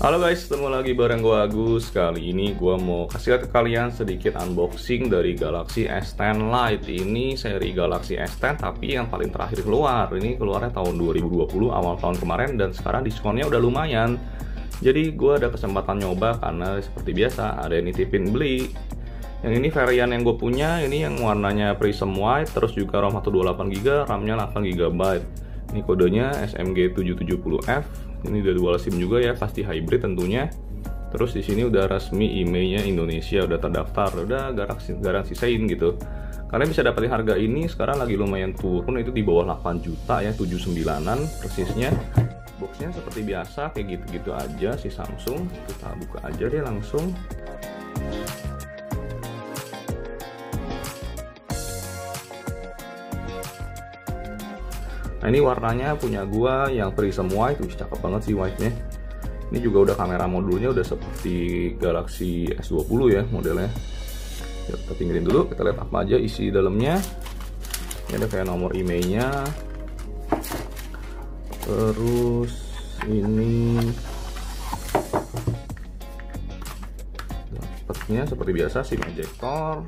Halo guys, ketemu lagi bareng gue Agus. Kali ini gue mau kasih lihat ke kalian sedikit unboxing dari Galaxy S10 Lite. Ini seri Galaxy S10 tapi yang paling terakhir keluar. Ini keluarnya tahun 2020, awal tahun kemarin, dan sekarang diskonnya udah lumayan. Jadi gue ada kesempatan nyoba karena seperti biasa ada yang nitipin beli. Yang ini varian yang gue punya, ini yang warnanya Prism White, terus juga ROM 128GB, RAM-nya 8GB. Ini kodenya SMG 770F. Ini udah dual SIM juga ya, pasti hybrid tentunya. Terus di sini udah resmi IMEI-nya Indonesia, udah terdaftar, udah garansi sign gitu. Kalian bisa dapetin harga ini sekarang lagi lumayan turun, itu di bawah 8 juta ya, 79-an persisnya. Boxnya seperti biasa kayak gitu-gitu aja si Samsung. Kita buka aja deh langsung. Nah ini warnanya punya gua yang Prism White, cakep banget sih white-nya. Ini juga udah kamera modulnya udah seperti Galaxy S20 ya modelnya. Ya, kita tinggalin dulu, kita lihat apa aja isi dalamnya. Ini ada kayak nomor IMEI-nya. Terus ini dapatnya seperti biasa SIM ejector.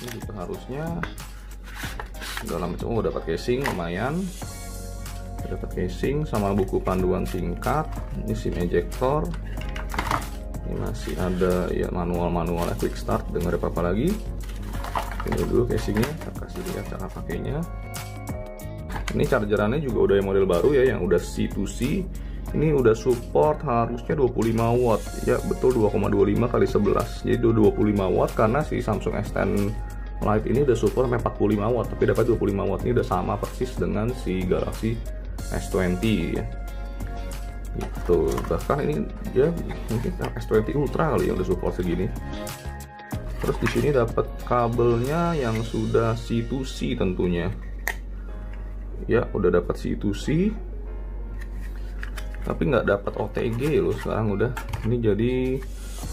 Ini juga harusnya dalam itu dapat casing lumayan. Dapat casing sama buku panduan singkat. Ini SIM ejector. Ini masih ada ya manual-manualnya quick start, dengar apa-apa lagi. Ini dulu casingnya, kita kasih lihat cara pakainya. Ini chargerannya juga udah yang model baru ya, yang udah C2C. Ini udah support harusnya 25 watt. Ya betul, 2,25 x 11. Jadi 25 watt karena si Samsung S10 Lite ini udah support sampai 45 watt, tapi dapat 25 watt. Ini udah sama persis dengan si Galaxy S20 ya. Gitu. Bahkan ini ya mungkin S20 Ultra kali yang udah support segini. Terus di sini dapat kabelnya yang sudah C2C tentunya. Ya, udah dapat C2C. Tapi nggak dapat OTG loh sekarang udah. Ini jadi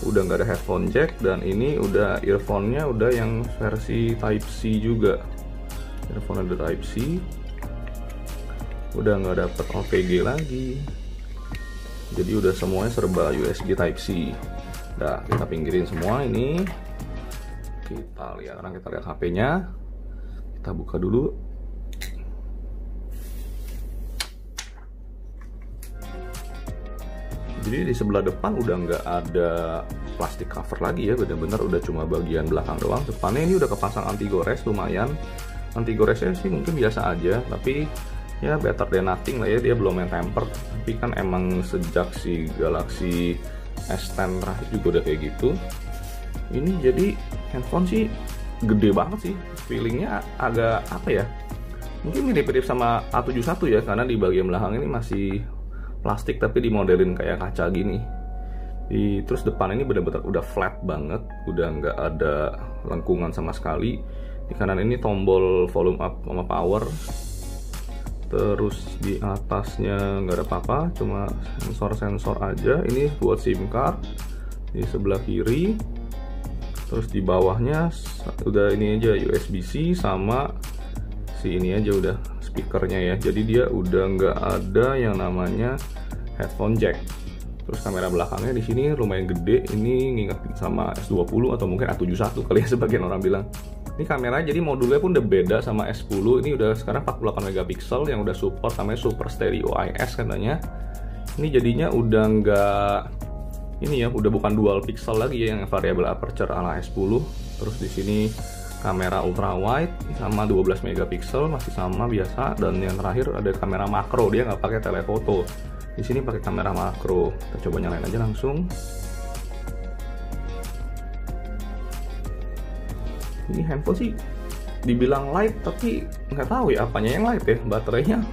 udah nggak ada headphone jack, dan ini udah earphone-nya udah yang versi Type C juga. Earphone ada Type C. Udah nggak dapat OTG lagi. Jadi udah semuanya serba USB Type C. Nah, kita pinggirin semua ini. Kita lihat HP-nya. Kita buka dulu. Jadi di sebelah depan udah nggak ada plastik cover lagi ya, bener-bener udah cuma bagian belakang doang. Depannya ini udah kepasang anti gores lumayan. Anti goresnya sih mungkin biasa aja, tapi ya better than nothing lah ya, dia belum main tempered. Tapi kan emang sejak si Galaxy S10 terakhir juga udah kayak gitu. Ini jadi handphone sih gede banget sih, feelingnya agak apa ya, mungkin mirip-mirip sama A71 ya, karena di bagian belakang ini masih plastik tapi dimodelin kayak kaca gini. Terus depan ini benar-benar udah flat banget, udah nggak ada lengkungan sama sekali. Di kanan ini tombol volume up sama power. Terus di atasnya nggak ada apa-apa, cuma sensor-sensor aja. Ini buat SIM card. Di sebelah kiri. Terus di bawahnya udah ini aja USB-C sama si ini aja udah speakernya ya. Jadi dia udah nggak ada yang namanya headphone jack. Terus kamera belakangnya di sini lumayan gede. Ini ngingetin sama S20 atau mungkin A71 kali ya sebagian orang bilang. Ini kamera jadi modulnya pun udah beda sama S10. Ini udah sekarang 48 megapiksel yang udah support namanya Super Stereo IS katanya. Ini jadinya udah nggak ini ya, udah bukan dual pixel lagi ya yang variable aperture ala S10. Terus di sini kamera ultra wide sama 12 megapiksel masih sama biasa, dan yang terakhir ada kamera makro, dia nggak pakai telefoto. Di sini pakai kamera makro. Kita coba nyalain aja langsung. Ini handphone sih dibilang light tapi nggak tahu ya apanya yang light ya. Baterainya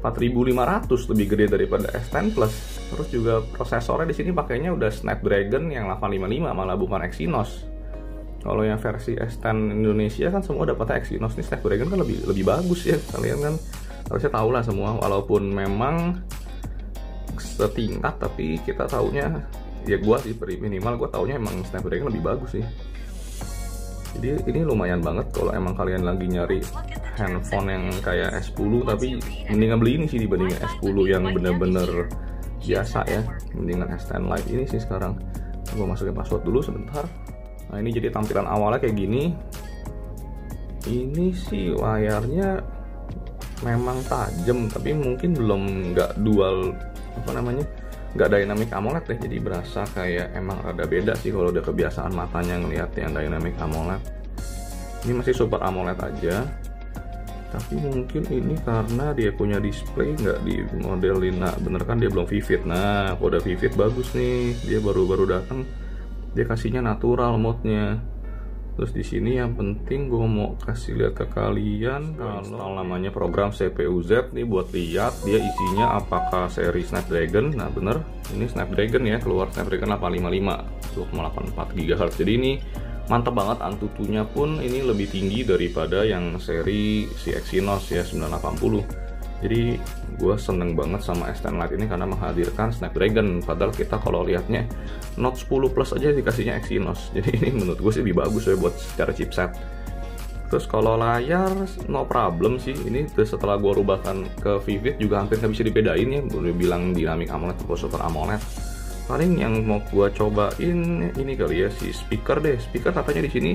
4500, lebih gede daripada S10 Plus. Terus juga prosesornya di sini pakainya udah Snapdragon yang 855 malah bukan Exynos. Kalau yang versi S10 Indonesia kan semua dapatnya Exynos. Nih Snapdragon kan lebih bagus ya. Kalian kan harusnya tahu lah semua, walaupun memang setingkat tapi kita taunya ya, gua sih minimal gua taunya emang Snapdragon lebih bagus sih. Jadi ini lumayan banget kalau emang kalian lagi nyari handphone yang kayak S10, tapi mendingan beli ini sih dibandingin S10 yang bener-bener biasa ya, mendingan S10 Lite ini sih sekarang. Gue masukin password dulu sebentar. Nah ini jadi tampilan awalnya kayak gini. Ini sih layarnya memang tajam, tapi mungkin belum nggak dual nggak dynamic AMOLED deh, jadi berasa kayak emang rada beda sih kalau udah kebiasaan matanya ngelihat yang dynamic AMOLED. Ini masih super AMOLED aja, tapi mungkin ini karena dia punya display nggak di modelin. Nah bener kan dia belum vivid. Nah kalau udah vivid bagus nih, dia baru datang dia kasihnya natural mode-nya. Terus di sini yang penting gue mau kasih lihat ke kalian kalau namanya program CPU-Z nih, buat lihat dia isinya apakah seri Snapdragon. Nah bener, ini Snapdragon ya, keluar Snapdragon 855 2,84 GHz. Jadi ini mantap banget, Antutunya pun ini lebih tinggi daripada yang seri si Exynos ya 980. Jadi gue seneng banget sama S10 Lite ini karena menghadirkan Snapdragon. Padahal kita kalau lihatnya Note 10 Plus aja dikasihnya Exynos. Jadi ini menurut gue sih lebih bagus ya buat secara chipset. Terus kalau layar no problem sih. Ini setelah gue rubahkan ke Vivid juga hampir nggak bisa dibedain ya. Boleh bilang Dynamic AMOLED atau Super AMOLED. Paling yang mau gue cobain ini kali ya, si speaker deh. Speaker katanya di sini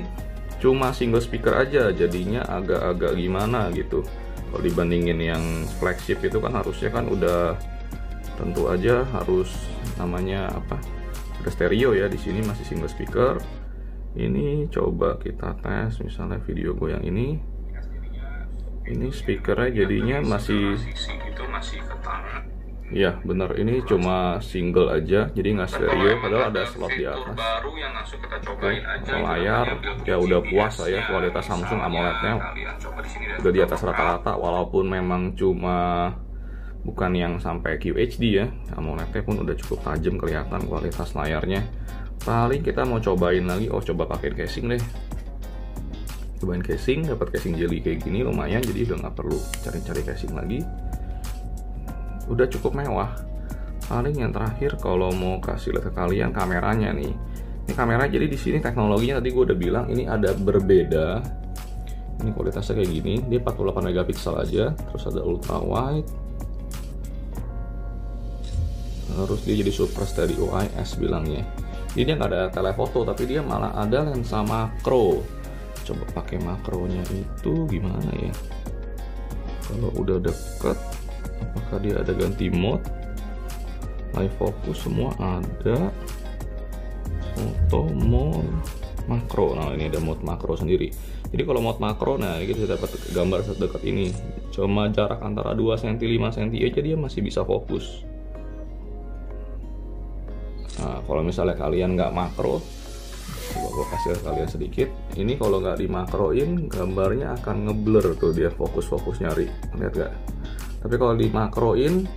cuma single speaker aja, jadinya agak-agak gimana gitu. Kalau dibandingin yang flagship itu kan harusnya kan udah tentu aja harus namanya apa, ada stereo ya. Di sini masih single speaker. Ini coba kita tes misalnya video gue yang ini speakernya jadinya masih ya bener, ini cuma single aja, jadi nggak stereo, padahal ada slot di atas. Layar ya udah puas lah ya, kualitas Samsung AMOLED-nya udah di atas rata-rata, walaupun memang cuma bukan yang sampai QHD ya, AMOLED-nya pun udah cukup tajam kelihatan kualitas layarnya. Paling kita mau cobain lagi, coba pakai casing deh. Cobain casing, dapat casing jelly kayak gini lumayan, jadi udah nggak perlu cari-cari casing lagi. Udah cukup mewah. Paling yang terakhir kalau mau kasih lihat ke kalian kameranya nih. Ini kamera, jadi di sini teknologinya tadi gue udah bilang ini ada berbeda. Ini kualitasnya kayak gini, dia 48 megapiksel aja, terus ada ultra wide. Terus dia jadi super stereo IS bilangnya. Jadi dia nggak ada telefoto, tapi dia malah ada lensa makro. Coba pakai makronya itu gimana ya? Kalau udah deket, apakah dia ada ganti mode, live focus, semua ada. Foto mode makro, nah ini ada mode makro sendiri. Jadi kalau mode makro, nah kita dapat gambar sedekat ini, cuma jarak antara 2 cm 5 cm aja dia masih bisa fokus. Nah kalau misalnya kalian nggak makro, coba gue kasih kalian sedikit. Ini kalau nggak dimakroin gambarnya akan ngeblur tuh, dia fokus nyari, lihat gak? Tapi kalau dimakroin,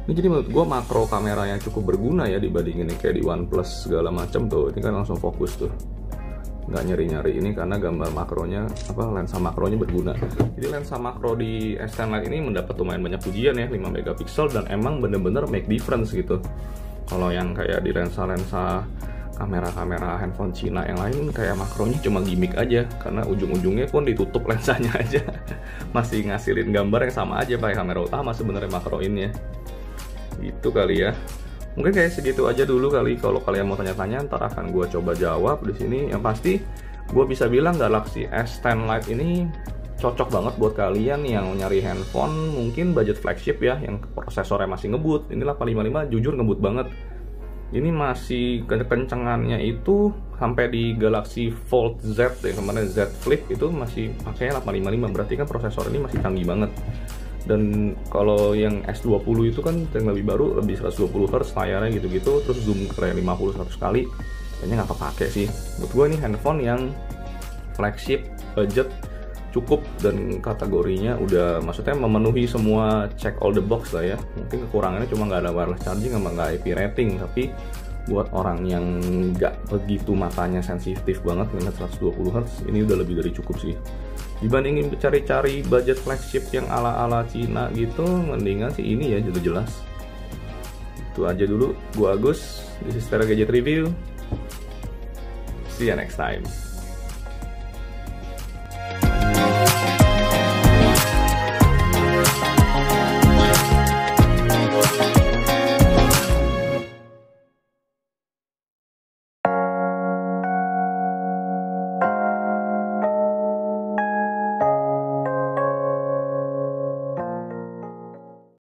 ini jadi menurut gue makro kamera yang cukup berguna ya dibandingin kayak di OnePlus segala macam tuh. Ini kan langsung fokus tuh, nggak nyari-nyari. Ini karena gambar makronya lensa makronya berguna. Jadi lensa makro di S10 Lite ini mendapat lumayan banyak pujian ya, 5 megapiksel, dan emang bener-bener make difference gitu. Kalau yang kayak di lensa-lensa kamera-kamera handphone Cina yang lain, kayak makronya cuma gimmick aja, karena ujung-ujungnya pun ditutup lensanya aja. Masih ngasilin gambar yang sama aja pakai kamera utama sebenarnya makroinnya. Gitu kali ya. Mungkin kayak segitu aja dulu kali. Kalau kalian mau tanya-tanya, ntar akan gue coba jawab di sini. Yang pasti gue bisa bilang Galaxy S10 Lite ini cocok banget buat kalian yang nyari handphone mungkin budget flagship ya, yang prosesornya masih ngebut. Ini 855 jujur ngebut banget. Ini masih kencengannya itu sampai di Galaxy Fold Z ya, kemarin Z Flip itu masih pakai 855, berarti kan prosesor ini masih canggih banget. Dan kalau yang S20 itu kan yang lebih baru, lebih 120 Hz layarnya gitu-gitu, terus zoom kayak 50-100 kali, kayaknya nggak kepake sih. Menurut gue ini handphone yang flagship, budget cukup, dan kategorinya udah maksudnya memenuhi semua check all the box lah ya. Mungkin kekurangannya cuma nggak ada wireless charging sama nggak IP rating, tapi buat orang yang nggak begitu matanya sensitif banget dengan 120 Hz ini udah lebih dari cukup sih. Dibandingin cari-cari budget flagship yang ala-ala Cina gitu, mendingan sih ini ya, jelas. Itu aja dulu. Gua Agus, this is Tera Gadget Review. See you next time.